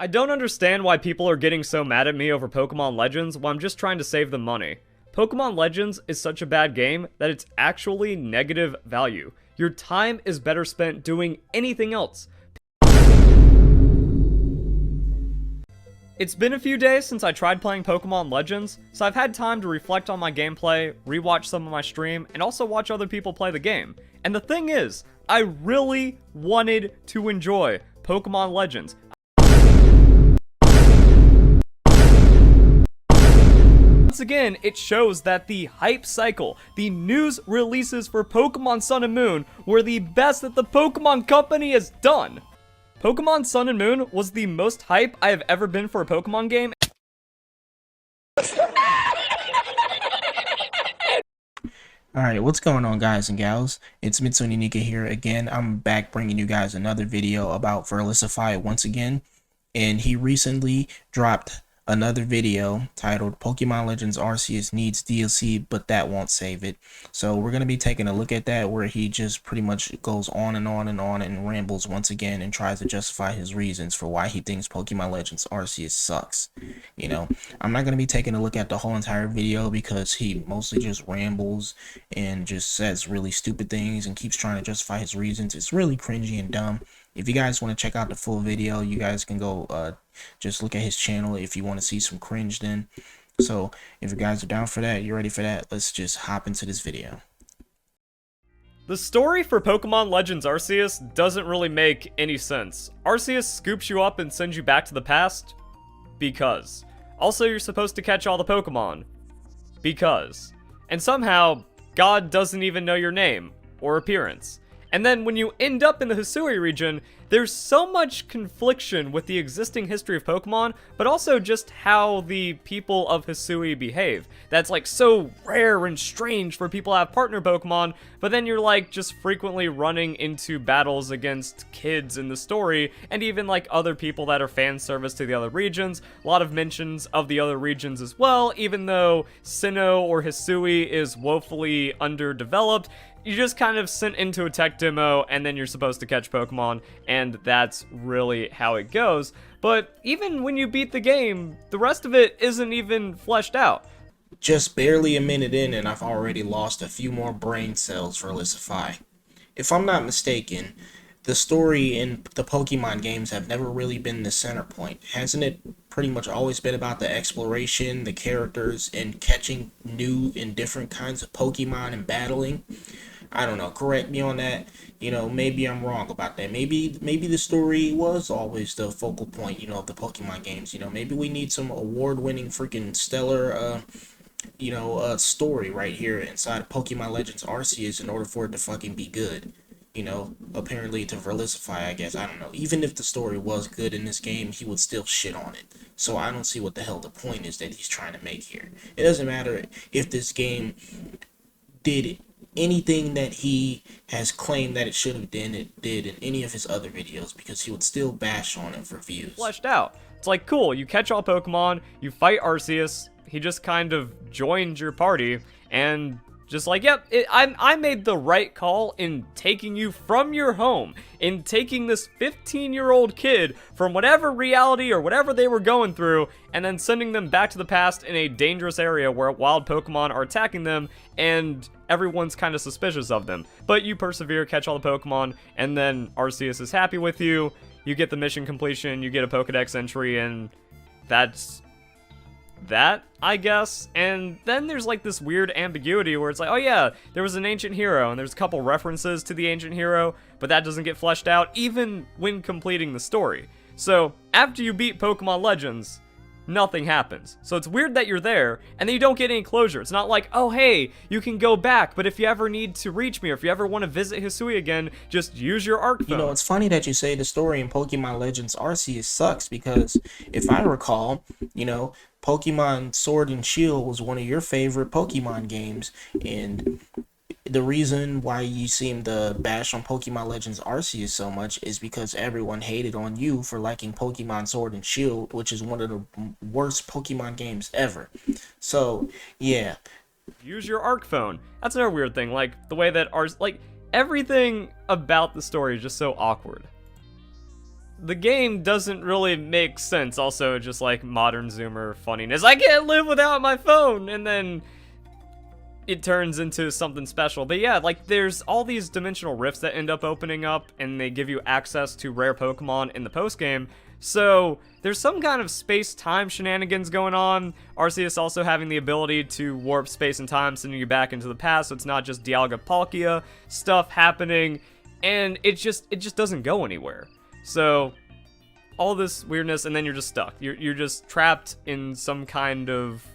I don't understand why people are getting so mad at me over Pokemon Legends when I'm just trying to save them money. Pokemon Legends is such a bad game that it's actually negative value. Your time is better spent doing anything else. It's been a few days since I tried playing Pokemon Legends, so I've had time to reflect on my gameplay, rewatch some of my stream, and also watch other people play the game. And the thing is, I really wanted to enjoy Pokemon Legends. Once again, it shows that the hype cycle, the news releases for Pokemon Sun and Moon were the best that the Pokemon Company has done. Pokemon Sun and Moon was the most hype I have ever been for a Pokemon game. Alright, what's going on, guys and gals? It's Mitsune Nika here again. I'm back bringing you guys another video about Verlisify once again. And he recently dropped another video titled Pokemon Legends Arceus needs DLC, but that won't save it. So we're going to be taking a look at that, where he just pretty much goes on and on and on and rambles once again and tries to justify his reasons for why he thinks Pokemon Legends Arceus sucks. You know, I'm not going to be taking a look at the whole entire video because he mostly just rambles and just says really stupid things and keeps trying to justify his reasons. It's really cringy and dumb. If you guys want to check out the full video, you guys can go just look at his channel if you want to see some cringe then. So if you guys are down for that, you're ready for that, let's just hop into this video. The story for Pokemon Legends Arceus doesn't really make any sense. Arceus scoops you up and sends you back to the past because. Also, you're supposed to catch all the Pokemon because. And somehow, God doesn't even know your name or appearance. And then when you end up in the Hisui region, there's so much confliction with the existing history of Pokemon, but also just how the people of Hisui behave. That's like so rare and strange for people to have partner Pokemon, but then you're like just frequently running into battles against kids in the story, and even like other people that are fan service to the other regions. A lot of mentions of the other regions as well, even though Sinnoh or Hisui is woefully underdeveloped. You just kind of sent into a tech demo, and then you're supposed to catch Pokemon, and that's really how it goes. But even when you beat the game, the rest of it isn't even fleshed out. Just barely a minute in and I've already lost a few more brain cells for Verlisify. If I'm not mistaken, the story in the Pokemon games have never really been the center point. Hasn't it pretty much always been about the exploration, the characters, and catching new and different kinds of Pokemon and battling? I don't know, correct me on that. You know, maybe I'm wrong about that. Maybe the story was always the focal point, you know, of the Pokemon games. You know, maybe we need some award-winning freaking stellar story right here inside of Pokemon Legends Arceus in order for it to fucking be good. You know, apparently to Verlisify, I guess. I don't know. Even if the story was good in this game, he would still shit on it. So I don't see what the hell the point is that he's trying to make here. It doesn't matter if this game did anything that he has claimed that it should have did in any of his other videos, because he would still bash on it for views. Fleshed out. It's like, cool, you catch all Pokemon, you fight Arceus, he just kind of joined your party, and just like, yep, I made the right call in taking you from your home, in taking this 15-year-old kid from whatever reality or whatever they were going through, and then sending them back to the past in a dangerous area where wild Pokemon are attacking them, and everyone's kind of suspicious of them. But you persevere, catch all the Pokemon, and then Arceus is happy with you, you get the mission completion, you get a Pokedex entry, and that's that, I guess. And then there's like this weird ambiguity where it's like, oh yeah, there was an ancient hero, and there's a couple references to the ancient hero, but that doesn't get fleshed out even when completing the story. So after you beat Pokemon Legends, nothing happens. So it's weird that you're there, and then you don't get any closure. It's not like, oh hey, you can go back, but if you ever need to reach me, or if you ever want to visit Hisui again, just use your ARC phone. You know, it's funny that you say the story in Pokemon Legends Arceus sucks, because if I recall, you know, Pokemon Sword and Shield was one of your favorite Pokemon games, and the reason why you seem to bash on Pokemon Legends Arceus so much is because everyone hated on you for liking Pokemon Sword and Shield, which is one of the worst Pokemon games ever. So, yeah. Use your ARC phone. That's another weird thing, like, the way that everything about the story is just so awkward. the game doesn't really make sense. Also, just like modern Zoomer funniness. I can't live without my phone, and then it turns into something special. But yeah, like there's all these dimensional rifts that end up opening up, and they give you access to rare Pokemon in the post game. So there's some kind of space-time shenanigans going on. Arceus also having the ability to warp space and time, sending you back into the past, so it's not just Dialga Palkia stuff happening, and it just doesn't go anywhere. So all this weirdness, and then you're just stuck. You're just trapped in some kind of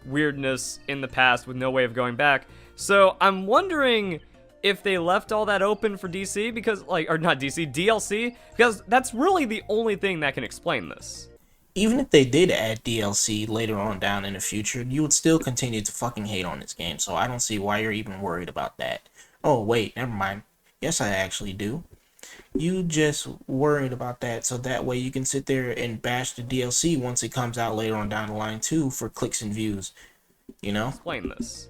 weirdness in the past with no way of going back. So I'm wondering if they left all that open for DC, because, like, or not DC, DLC, because that's really the only thing that can explain this. Even if they did add DLC later on down in the future, you would still continue to fucking hate on this game, so I don't see why you're even worried about that. Oh, wait, never mind. Yes, I actually do. You just worried about that so that way you can sit there and bash the DLC once it comes out later on down the line too for clicks and views, you know? Explain this.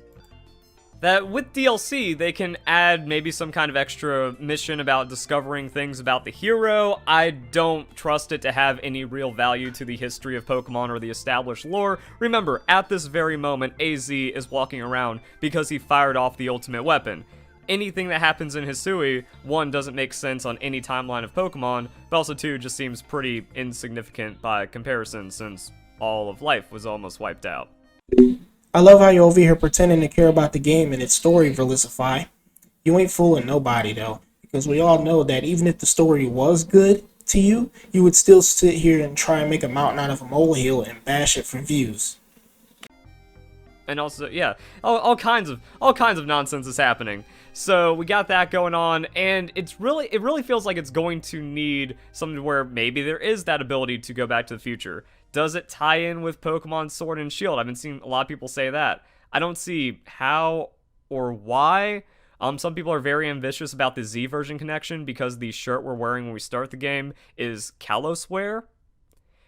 That with DLC, they can add maybe some kind of extra mission about discovering things about the hero. I don't trust it to have any real value to the history of Pokemon or the established lore. Remember, at this very moment, AZ is walking around because he fired off the ultimate weapon. Anything that happens in Hisui, one, doesn't make sense on any timeline of Pokemon, but also two, just seems pretty insignificant by comparison since all of life was almost wiped out. I love how you're over here pretending to care about the game and its story, Verlisify. You ain't fooling nobody, though, because we all know that even if the story was good to you, you would still sit here and try and make a mountain out of a molehill and bash it for views. And also, yeah, all kinds of nonsense is happening. So we got that going on, and it really feels like it's going to need something where maybe there is that ability to go back to the future. Does it tie in with Pokemon Sword and Shield? I've been seeing a lot of people say that. I don't see how or why. Some people are very ambitious about the Z version connection because the shirt we're wearing when we start the game is Kaloswear.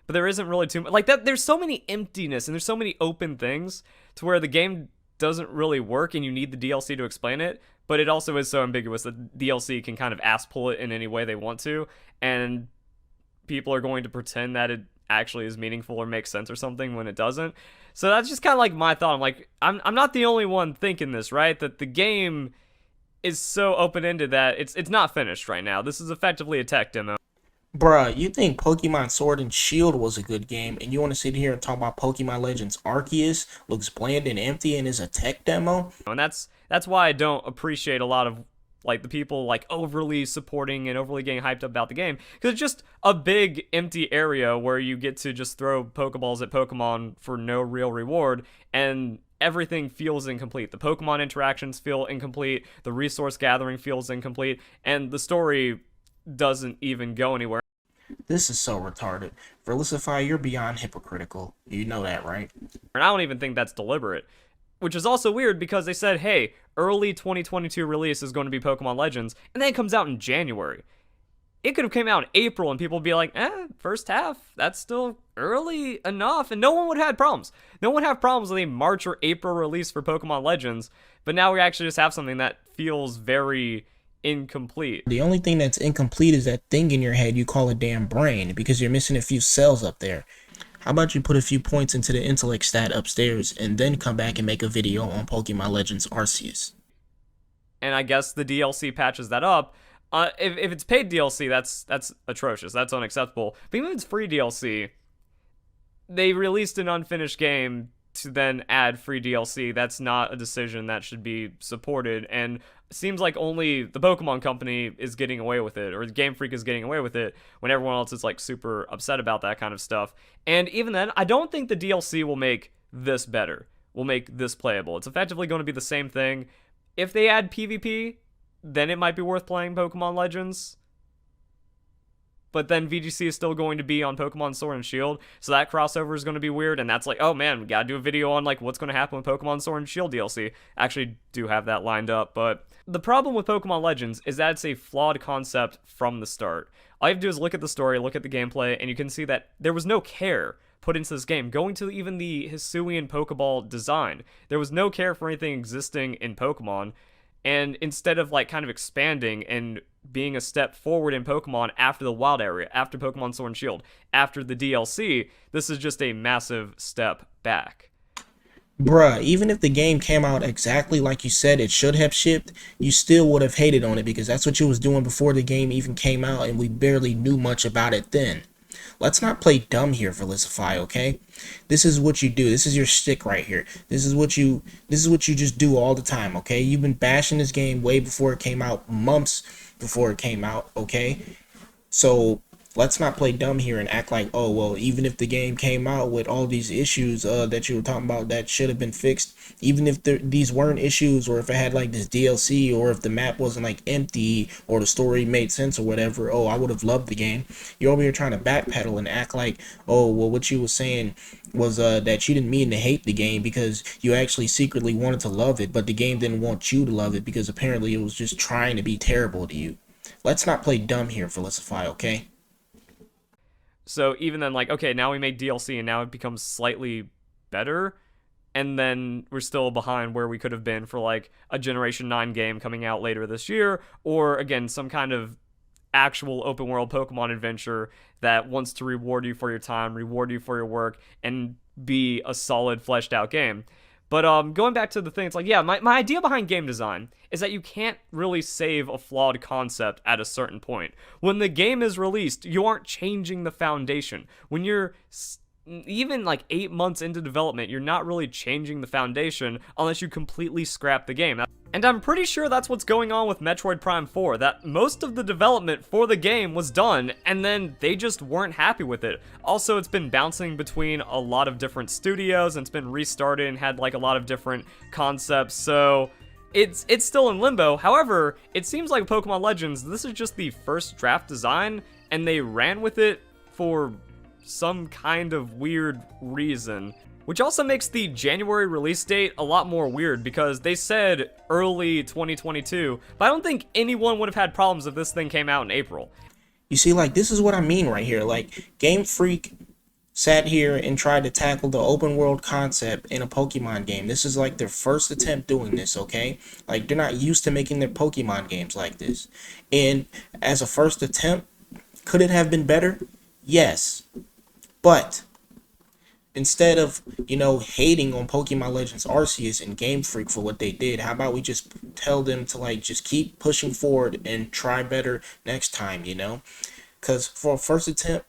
But there isn't really too much like that. There's so many emptiness and there's so many open things to where the game doesn't really work and you need the DLC to explain it. But it also is so ambiguous that DLC can kind of ass pull it in any way they want to, and people are going to pretend that it actually is meaningful or makes sense or something when it doesn't. So that's just kind of like my thought. I'm like, I'm not the only one thinking this, right? That the game is so open-ended that it's not finished right now. This is effectively a tech demo. Bruh, you think Pokemon Sword and Shield was a good game, and you want to sit here and talk about Pokemon Legends Arceus looks bland and empty and is a tech demo? And that's why I don't appreciate a lot of like the people like overly supporting and overly getting hyped up about the game, because it's just a big empty area where you get to just throw Pokeballs at Pokemon for no real reward, and everything feels incomplete. The Pokemon interactions feel incomplete, the resource gathering feels incomplete, and the story doesn't even go anywhere. This is so retarded. Verlisify, you're beyond hypocritical. You know that, right? And I don't even think that's deliberate. Which is also weird because they said, hey, early 2022 release is going to be Pokemon Legends, and then it comes out in January. It could have came out in April and people would be like, first half, that's still early enough, and no one would have had problems. No one would have problems with a March or April release for Pokemon Legends, but now we actually just have something that feels very incomplete. The only thing that's incomplete is that thing in your head you call a damn brain, because you're missing a few cells up there. How about you put a few points into the intellect stat upstairs and then come back and make a video on Pokemon Legends Arceus? And I guess the DLC patches that up. If it's paid DLC, that's atrocious. That's unacceptable. But even if it's free DLC, they released an unfinished game to then add free DLC. That's not a decision that should be supported, and it seems like only the Pokemon Company is getting away with it, or Game Freak is getting away with it, when everyone else is like super upset about that kind of stuff. And even then, I don't think the DLC will make this better, will make this playable. It's effectively going to be the same thing. If they add PvP, then it might be worth playing Pokemon Legends. But then VGC is still going to be on Pokemon Sword and Shield, so that crossover is going to be weird, and that's like, oh man, we gotta do a video on like what's going to happen with Pokemon Sword and Shield DLC. I actually do have that lined up, but the problem with Pokemon Legends is that it's a flawed concept from the start. All you have to do is look at the story, look at the gameplay, and you can see that there was no care put into this game, going to even the Hisuian Pokeball design. There was no care for anything existing in Pokemon. And instead of like kind of expanding and being a step forward in Pokemon after the wild area, after Pokemon Sword and Shield, after the DLC, this is just a massive step back. Bruh, even if the game came out exactly like you said it should have shipped, you still would have hated on it because that's what you was doing before the game even came out and we barely knew much about it then. Let's not play dumb here, Verlisify, okay? This is what you do. This is your shtick right here. This is what you just do all the time, okay? You've been bashing this game way before it came out, months before it came out, okay? So let's not play dumb here and act like, oh, well, even if the game came out with all these issues that you were talking about that should have been fixed, even if these weren't issues, or if it had like this DLC, or if the map wasn't like empty, or the story made sense or whatever, oh, I would have loved the game. You're over here trying to backpedal and act like, oh, well, what you were saying was that you didn't mean to hate the game because you actually secretly wanted to love it, but the game didn't want you to love it because apparently it was just trying to be terrible to you. Let's not play dumb here, Verlisify, okay? So even then, like, okay, now we make DLC and now it becomes slightly better, and then we're still behind where we could have been for like a Generation 9 game coming out later this year, or again, some kind of actual open world Pokemon adventure that wants to reward you for your time, reward you for your work, and be a solid fleshed out game. But going back to the thing, it's like, yeah, my idea behind game design is that you can't really save a flawed concept at a certain point. When the game is released, you aren't changing the foundation. When you're even like 8 months into development, you're not really changing the foundation unless you completely scrap the game. And I'm pretty sure that's what's going on with Metroid Prime 4, that most of the development for the game was done, and then they just weren't happy with it. Also, it's been bouncing between a lot of different studios, and it's been restarted and had like a lot of different concepts, so it's still in limbo. However, it seems like Pokemon Legends, this is just the first draft design, and they ran with it for some kind of weird reason. Which also makes the January release date a lot more weird because they said early 2022, but I don't think anyone would have had problems if this thing came out in April. You see, like, this is what I mean right here. Like, Game Freak sat here and tried to tackle the open world concept in a Pokemon game. This is like their first attempt doing this, okay? Like, they're not used to making their Pokemon games like this. And as a first attempt, could it have been better? Yes. But instead of, hating on Pokemon Legends Arceus and Game Freak for what they did, how about we just tell them to, like, just keep pushing forward and try better next time, Because for a first attempt,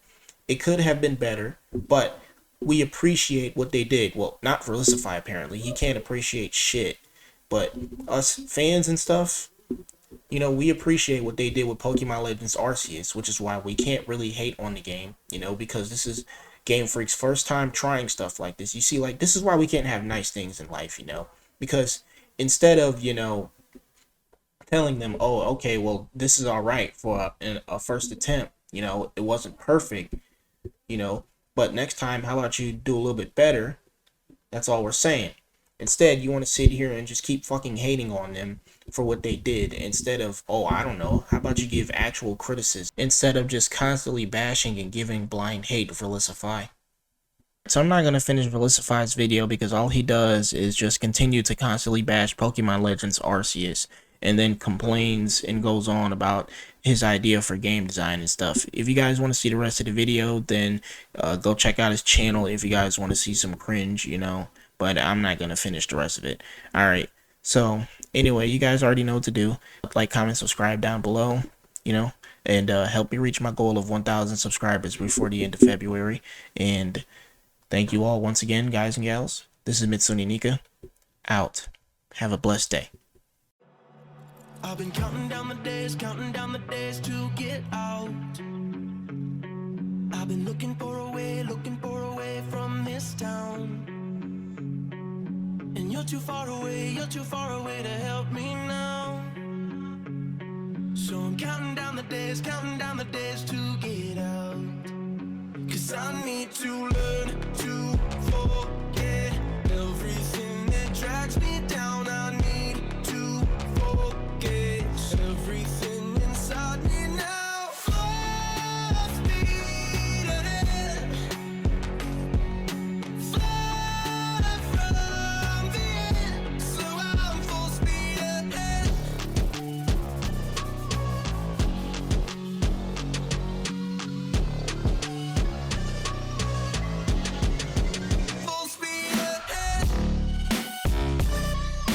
it could have been better, but we appreciate what they did. Well, not Verlisify, apparently. He can't appreciate shit. But us fans and stuff, we appreciate what they did with Pokemon Legends Arceus, which is why we can't really hate on the game, because this is Game Freak's first time trying stuff like this. You see, like, this is why we can't have nice things in life, because instead of, telling them, oh, okay, well, this is all right for a first attempt, it wasn't perfect, but next time, how about you do a little bit better? That's all we're saying. Instead, you want to sit here and just keep fucking hating on them for what they did instead of, oh, I don't know, how about you give actual criticism instead of just constantly bashing and giving blind hate for Verlisify. So I'm not going to finish Verlisify's video because all he does is just continue to constantly bash Pokemon Legends Arceus and then complains and goes on about his idea for game design and stuff. If you guys want to see the rest of the video, then go check out his channel if you guys want to see some cringe, but I'm not going to finish the rest of it. Alright, so anyway, you guys already know what to do. Like, comment, subscribe down below, and help me reach my goal of 1,000 subscribers before the end of February. And thank you all once again, guys and gals. This is Mitsune Nika, out. Have a blessed day. I've been counting down the days to get out. I've been looking for a way from this town. And you're too far away to help me now. So I'm counting down the days to get out. 'Cause I need to learn.